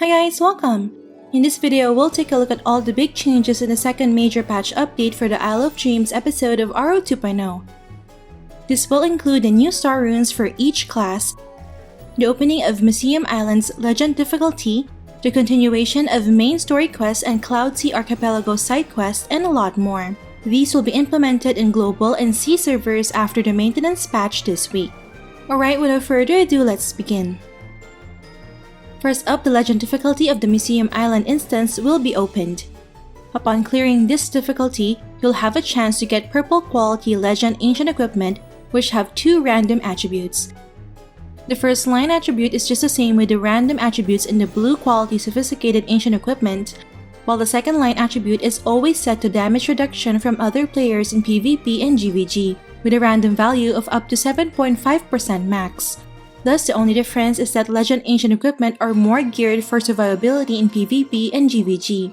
Hi guys, welcome! In this video, we'll take a look at all the big changes in the second major patch update for the Isle of Dreams episode of ROM 2.0. This will include the new star runes for each class, the opening of Museum Island's Legend difficulty, the continuation of main story quests and Cloud Sea Archipelago side quests, and a lot more. These will be implemented in global and sea servers after the maintenance patch this week. Alright, without further ado, let's begin. First up, the Legend difficulty of the Museum Island instance will be opened. Upon clearing this difficulty, you'll have a chance to get purple quality Legend Ancient Equipment, which have two random attributes. The first line attribute is just the same with the random attributes in the blue quality Sophisticated Ancient Equipment, while the second line attribute is always set to damage reduction from other players in PvP and GVG, with a random value of up to 7.5% max. Thus, the only difference is that Legend Ancient Equipment are more geared for survivability in PvP and GVG.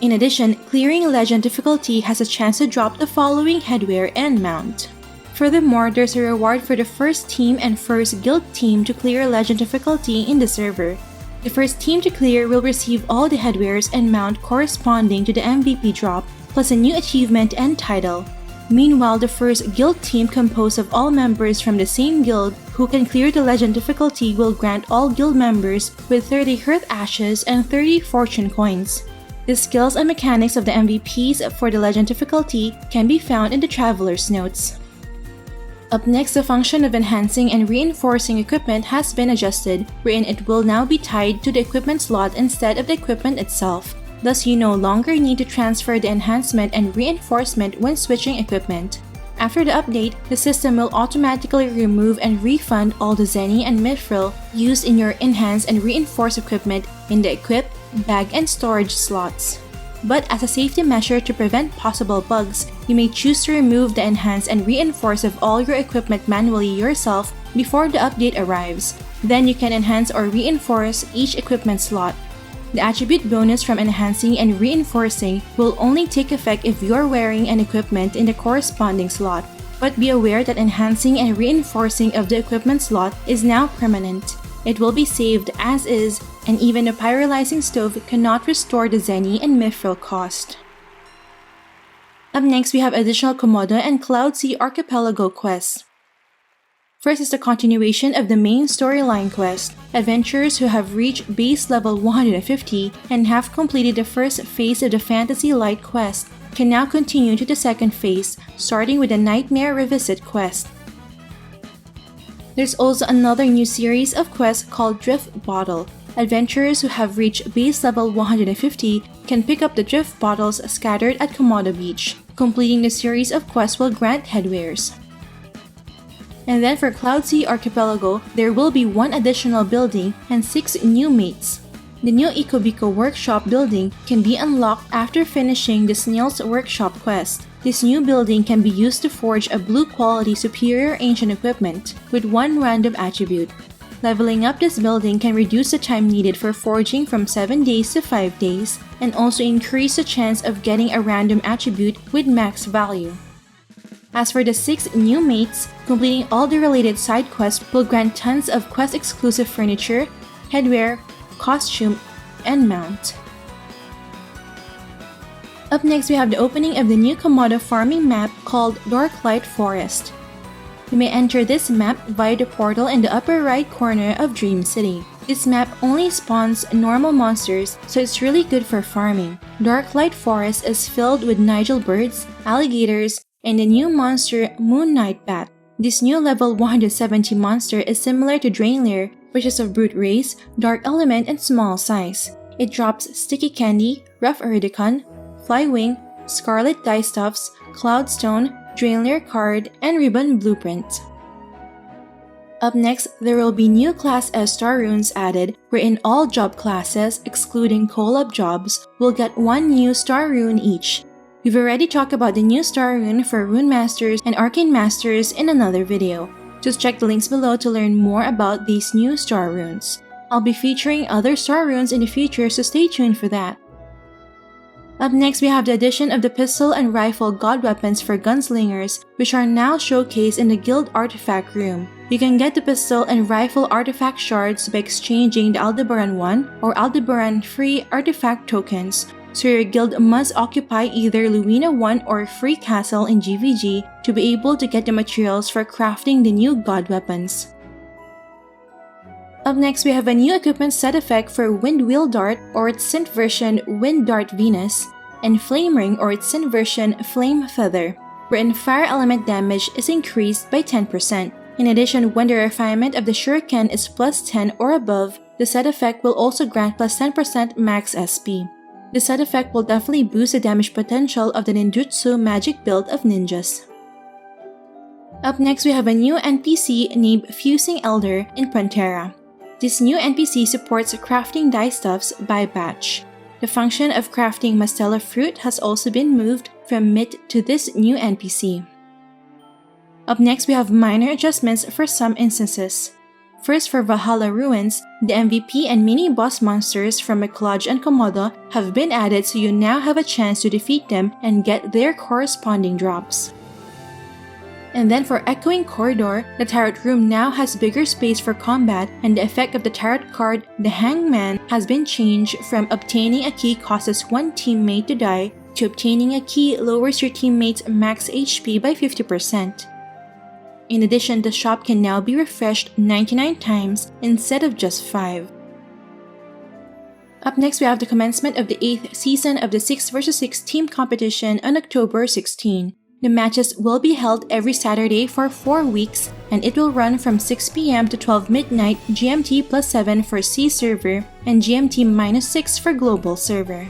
In addition, clearing Legend difficulty has a chance to drop the following headwear and mount. Furthermore, there's a reward for the first team and first guild team to clear Legend difficulty in the server. The first team to clear will receive all the headwears and mount corresponding to the MVP drop, plus a new achievement and title. Meanwhile, the first guild team composed of all members from the same guild who can clear the Legend difficulty will grant all guild members with 30 Hearth Ashes and 30 Fortune Coins. The skills and mechanics of the MVPs for the Legend difficulty can be found in the Traveler's Notes. Up next, the function of enhancing and reinforcing equipment has been adjusted, wherein it will now be tied to the equipment slot instead of the equipment itself. Thus, you no longer need to transfer the enhancement and reinforcement when switching equipment. After the update, the system will automatically remove and refund all the Zenny and Mithril used in your enhance and reinforce equipment in the equip, bag, and storage slots. But as a safety measure to prevent possible bugs, you may choose to remove the enhance and reinforce of all your equipment manually yourself before the update arrives. Then you can enhance or reinforce each equipment slot. The attribute bonus from enhancing and reinforcing will only take effect if you're wearing an equipment in the corresponding slot. But be aware that enhancing and reinforcing of the equipment slot is now permanent. It will be saved as is, and even a pyrolyzing stove cannot restore the Zenny and Mithril cost. Up next, we have additional Comodo and Cloud Sea Archipelago quests. First is the continuation of the main storyline quest. Adventurers who have reached base level 150 and have completed the first phase of the Fantasy Light quest can now continue to the second phase, starting with the Nightmare Revisit quest. There's also another new series of quests called Drift Bottle. Adventurers who have reached base level 150 can pick up the drift bottles scattered at Comodo Beach. Completing the series of quests will grant headwears. And then for Cloud Sea Archipelago, there will be one additional building and 6 new mates. The new Ecobiko Workshop building can be unlocked after finishing the Snail's Workshop quest. This new building can be used to forge a blue quality superior ancient equipment with one random attribute. Leveling up this building can reduce the time needed for forging from 7 days to 5 days, and also increase the chance of getting a random attribute with max value. As for the 6 new mates, completing all the related side quests will grant tons of quest-exclusive furniture, headwear, costume, and mount. Up next, we have the opening of the new Comodo farming map called Darklight Forest. You may enter this map via the portal in the upper right corner of Dream City. This map only spawns normal monsters, so it's really good for farming. Darklight Forest is filled with Nigel birds, alligators, and the new monster Moon Knight Bat. This new level 170 monster is similar to Draenlair, which is of brute race, dark element, and small size. It drops Sticky Candy, Rough Iridicon, Flywing, Scarlet Dye Stuffs, Cloudstone, Draenlair card, and Ribbon Blueprint. Up next, there will be new Class S star runes added, wherein all job classes, excluding collab jobs, will get one new star rune each. We've already talked about the new star rune for Rune Masters and Arcane Masters in another video. Just check the links below to learn more about these new star runes. I'll be featuring other star runes in the future, so stay tuned for that. Up next, we have the addition of the pistol and rifle god weapons for gunslingers, which are now showcased in the guild artifact room. You can get the pistol and rifle artifact shards by exchanging the Aldebaran 1 or Aldebaran free artifact tokens, so your guild must occupy either Luina 1 or Free Castle in GVG to be able to get the materials for crafting the new god weapons. Up next, we have a new equipment set effect for Wind Wheel Dart or its synth version Wind Dart Venus, and Flame Ring or its synth version Flame Feather, wherein fire element damage is increased by 10%. In addition, when the refinement of the shuriken is plus 10 or above, the set effect will also grant plus 10% max SP. The set effect will definitely boost the damage potential of the ninjutsu magic build of ninjas. Up next, we have a new NPC named Fusing Elder in Pantera. This new NPC supports crafting dye stuffs by batch. The function of crafting Mastella fruit has also been moved from Myth to this new NPC. Up next, we have minor adjustments for some instances. First, for Valhalla Ruins, the MVP and mini-boss monsters from Miklaj and Comodo have been added, so you now have a chance to defeat them and get their corresponding drops. And then for Echoing Corridor, the Tarot Room now has bigger space for combat, and the effect of the Tarot card, the Hangman, has been changed from obtaining a key causes one teammate to die to obtaining a key lowers your teammate's max HP by 50%. In addition, the shop can now be refreshed 99 times instead of just 5. Up next, we have the commencement of the 8th season of the 6 vs 6 team competition on October 16. The matches will be held every Saturday for 4 weeks, and it will run from 6 p.m. to 12 midnight GMT plus 7 for C server and GMT minus 6 for global server.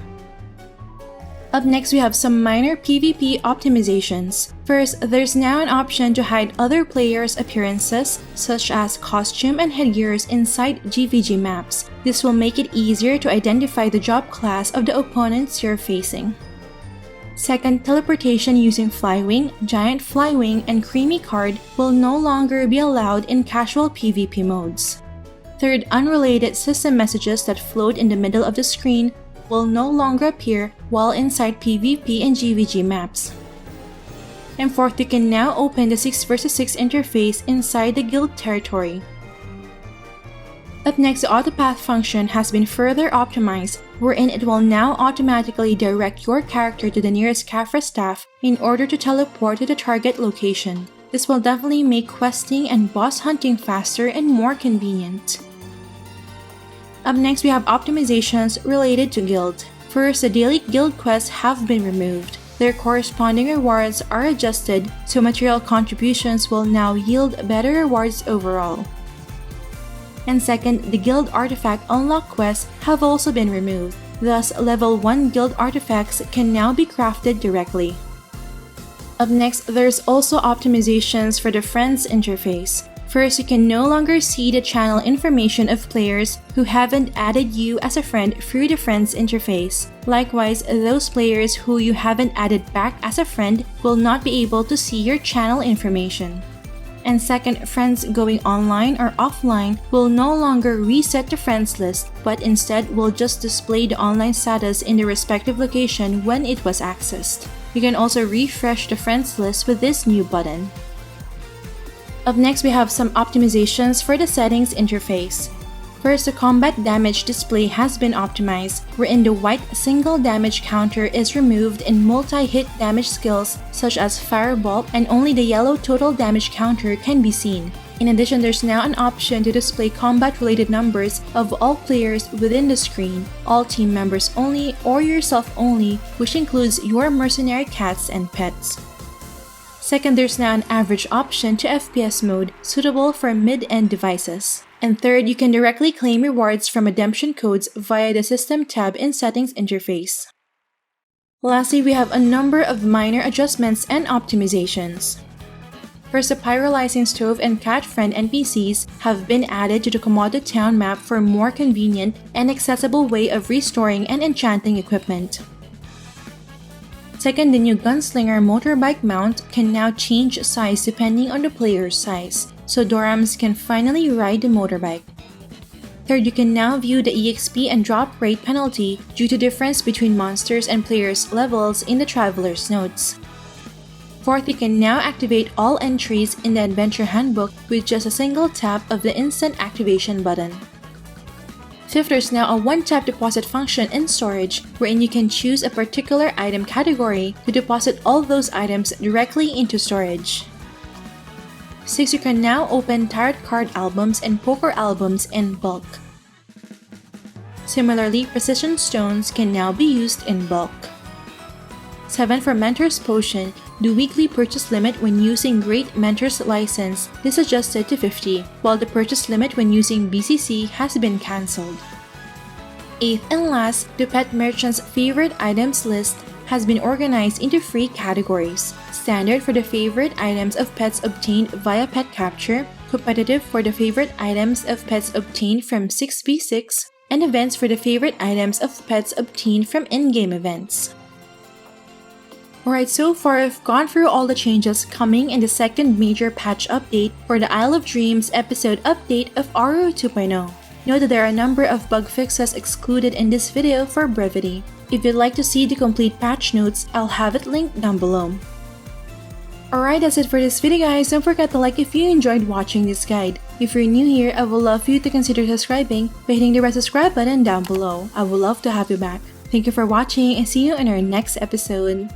Up next, we have some minor PvP optimizations. First, there's now an option to hide other players' appearances, such as costume and headgears inside GVG maps. This will make it easier to identify the job class of the opponents you're facing. Second, teleportation using Flywing, Giant Flywing, and Creamy Card will no longer be allowed in casual PvP modes. Third, unrelated system messages that float in the middle of the screen will no longer appear while inside PvP and GVG maps. And fourth, you can now open the 6 vs 6 interface inside the guild territory. Up next, the autopath function has been further optimized, wherein it will now automatically direct your character to the nearest Khafra staff in order to teleport to the target location. This will definitely make questing and boss hunting faster and more convenient. Up next, we have optimizations related to guild. First, the daily guild quests have been removed. Their corresponding rewards are adjusted, so material contributions will now yield better rewards overall. And second, the guild artifact unlock quests have also been removed. Thus, level 1 guild artifacts can now be crafted directly. Up next, there's also optimizations for the friends interface. First, you can no longer see the channel information of players who haven't added you as a friend through the friends interface. Likewise, those players who you haven't added back as a friend will not be able to see your channel information. And second, friends going online or offline will no longer reset the friends list, but instead will just display the online status in the respective location when it was accessed. You can also refresh the friends list with this new button. Up next, we have some optimizations for the settings interface. First, the combat damage display has been optimized, wherein the white single damage counter is removed in multi-hit damage skills such as Fireball, and only the yellow total damage counter can be seen. In addition, there's now an option to display combat-related numbers of all players within the screen, all team members only, or yourself only, which includes your mercenary cats and pets. Second, there's now an average option to FPS mode, suitable for mid-end devices. And third, you can directly claim rewards from redemption codes via the System tab in Settings interface. Lastly, we have a number of minor adjustments and optimizations. First, the Pyrolyzing Stove and Cat Friend NPCs have been added to the Comodo Town map for a more convenient and accessible way of restoring and enchanting equipment. Second, the new Gunslinger motorbike mount can now change size depending on the player's size, so Dorams can finally ride the motorbike. Third, you can now view the EXP and drop rate penalty due to difference between monsters and players' levels in the Traveler's Notes. Fourth, you can now activate all entries in the Adventure Handbook with just a single tap of the Instant Activation button. Fifth, there's now a one-tap deposit function in storage wherein you can choose a particular item category to deposit all those items directly into storage. Sixth, you can now open tarot card albums and poker albums in bulk. Similarly, precision stones can now be used in bulk. 7. For Mentor's Potion, the weekly purchase limit when using Great Mentor's License is adjusted to 50, while the purchase limit when using BCC has been cancelled. 8th and last, the Pet Merchant's favorite items list has been organized into 3 categories: standard for the favorite items of pets obtained via pet capture, competitive for the favorite items of pets obtained from 6v6, and events for the favorite items of pets obtained from in-game events. Alright, so far I've gone through all the changes coming in the second major patch update for the Isle of Dreams episode update of RO 2.0. Note that there are a number of bug fixes excluded in this video for brevity. If you'd like to see the complete patch notes, I'll have it linked down below. Alright, that's it for this video guys. Don't forget to like if you enjoyed watching this guide. If you're new here, I would love for you to consider subscribing by hitting the red subscribe button down below. I would love to have you back. Thank you for watching and see you in our next episode.